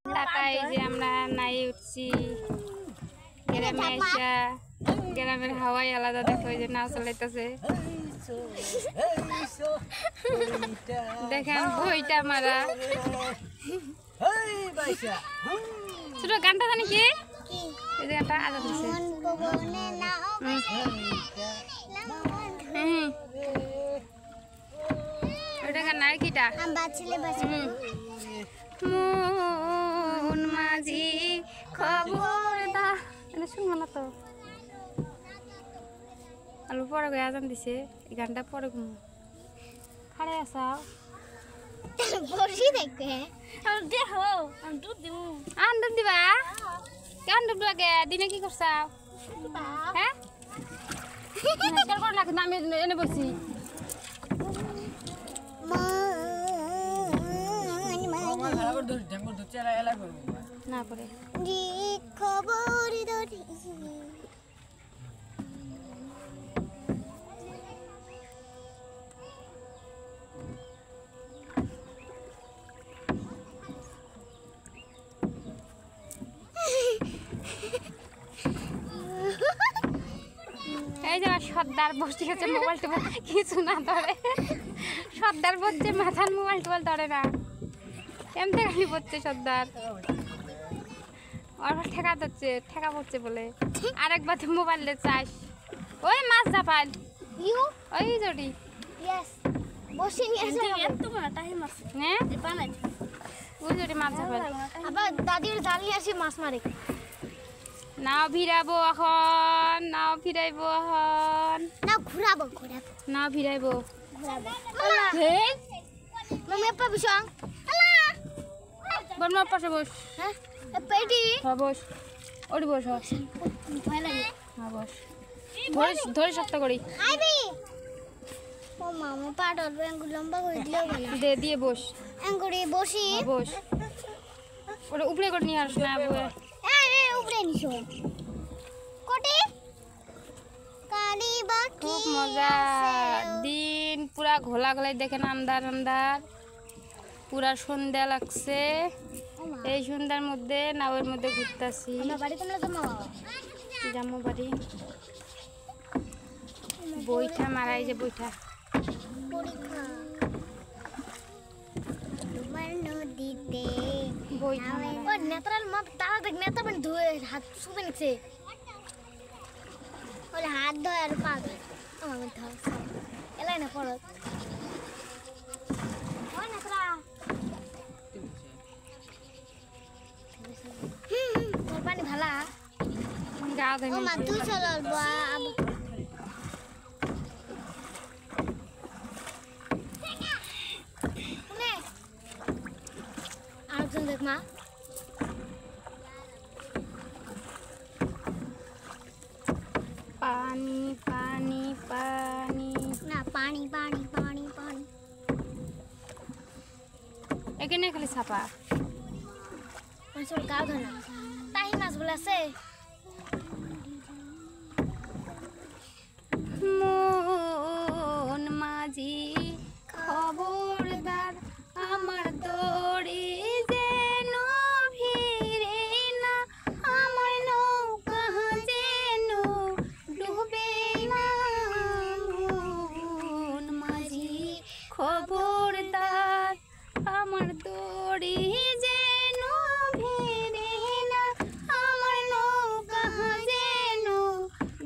ঢাকায় যে আমরা নাই উঠছি গ্রামে এসে গ্রামের হাওয়াই আলাদা দেখো যে নাও চলাইতেছে দেখেন বইটা মারা ছোট গানটা জানি কি এই গানটা আলাদা দিছে ওটা গান আর কিটা মন মাঝি খবর দা এটা শুনবো না তো আলু পরে গিয়ে আজান দিছে এই গানটা পরে ঘুমো খাড়ে আসাও বসি দেখবে দেখো আমি দুধ দিব আন্দুর দিবা কেন দুধ লাগে দিনে কি করছাও হ্যাঁ নমস্কার করে রাখি আমি এনে বসি না করে খবর ধরি এই যে সর্দার বসে গেছে মোবাইল টোবাইল কিছু না ধরে সর্দার বসছে মাথার মোবাইল টোবাইল ধরে না এমনি খালি পড়ছে সর্দার ওর ঠেকা যাচ্ছে ঠেকা পড়ছে বলে আরেকবার মোবাইল চাস ওই মাছ জাপাল ইউ ওই জড়ি ইয়েস বসে নিয়ে আসো এত বড় টাইম আছে হ্যাঁ এ পানাই ওই জড়ি মাছ জাপাল আবার দাদির জাল নিয়ে আসি মাছ মারে নাও ভিড়াবো এখন নাও ফিরাইবো এখন না ঘুরাবো নাও ফিরাইবো হেই মামা আপা বিশাং আলা বর্মা পাশে বস হ্যাঁ পেটি হ্যাঁ বস ওটি বস ভয় লাগে হ্যাঁ বস ধরে ধরে শক্ত করি আইবি ও মামা পাড়র আঙ্গুল লম্বা করে দিলেও ভালো দে দিয়ে বস আঙ্গুরে বসি বস ওটা উপরে করে নিয়ে আসো না এই উপরে নিছো কোটি কালি বাকি খুব মজা দিন পুরা ঘোলা ঘোলাই দেখেন আন্দার আন্দার পুরা সন্ধ্যা লাগছে এই সন্ধ্যার মধ্যে নাওয়ের মধ্যে ঘুরতেছি আমরা বাড়ি তোমরা জমা জামু বাড়ি বইটা মারাই যে বইটা পরীক্ষা তোমার নদীতে বইটা ও নেত্রাল মা তারা দেখ নেতা মানে ধুয়ে হাত শুবে নিছে ওলে হাত ধোয় আর পা ধোয় আমার মধ্যে এলাই না পড়ত ও নেত্রা তোর পানি ভালা গা ধরে ও মা তুই চল আরেকজন দেখ মা পানি পানি পানি না পানি পানি পানি পানি এখানে খালি ছাপা মাছের গা ধরে তাই মাছগুলো আছে মন মাঝি খবরদার আমার দড়ি যেন ভিড়ে না আমার নৌকা যেন ডুবে না মন মাঝি খবরদার আমার দড়ি যেন ভিড়ে না আমার নৌকা যেন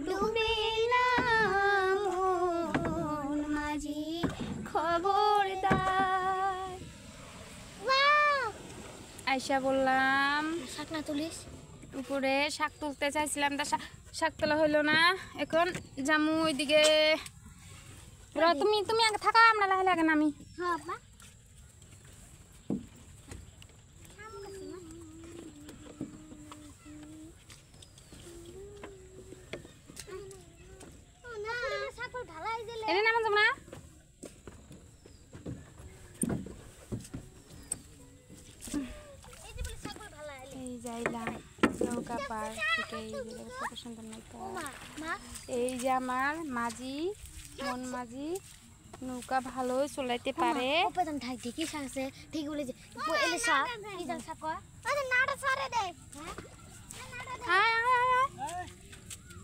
ডুবে না মন মাঝি খবরদার আয়শা বললাম শাক না তুলিস উপরে শাক তুলতে চাইছিলাম তা শাক তোলা হইলো না এখন জামু ওইদিকে তুমি তুমি আগে থাকা আমরা লাহে লাগে না আমি হ্যাঁ আপা এনে নামান যাব না এই যাইলাম নৌকা পার থেকে এই যে আমার মাঝি মন মাঝি নৌকা ভালোই চলাইতে পারে। ওপেন ঠাই ঠিকই শাকছে ঠিক বলে যে এলে শাক কি জান শাক কয় আরে নাড়া সারে দে আয় আয় আয় আয়।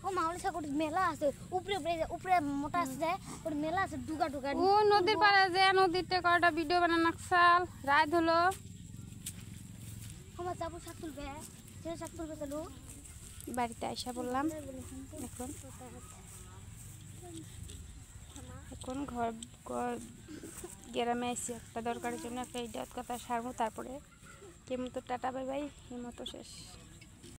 ও মাউলি শাক ওর মেলা আছে উপরে উপরে উপরে মোটা আছে যায় ওর মেলা আছে ডুগা ডুগা ও নদীর পাড়ে যে নদীতে কয়টা ভিডিও বানান নাকসাল রাত হলো। আমার যাবো শাক তুলবে সে শাক তুলবে চলো বাড়িতে আইসা বললাম এখন এখন গ্রামে আসি একটা দরকারের জন্য একটা ইডিয়ট কথা সারবো, তারপরে কেমন তো টাটা বাই বাই, এই মতো শেষ।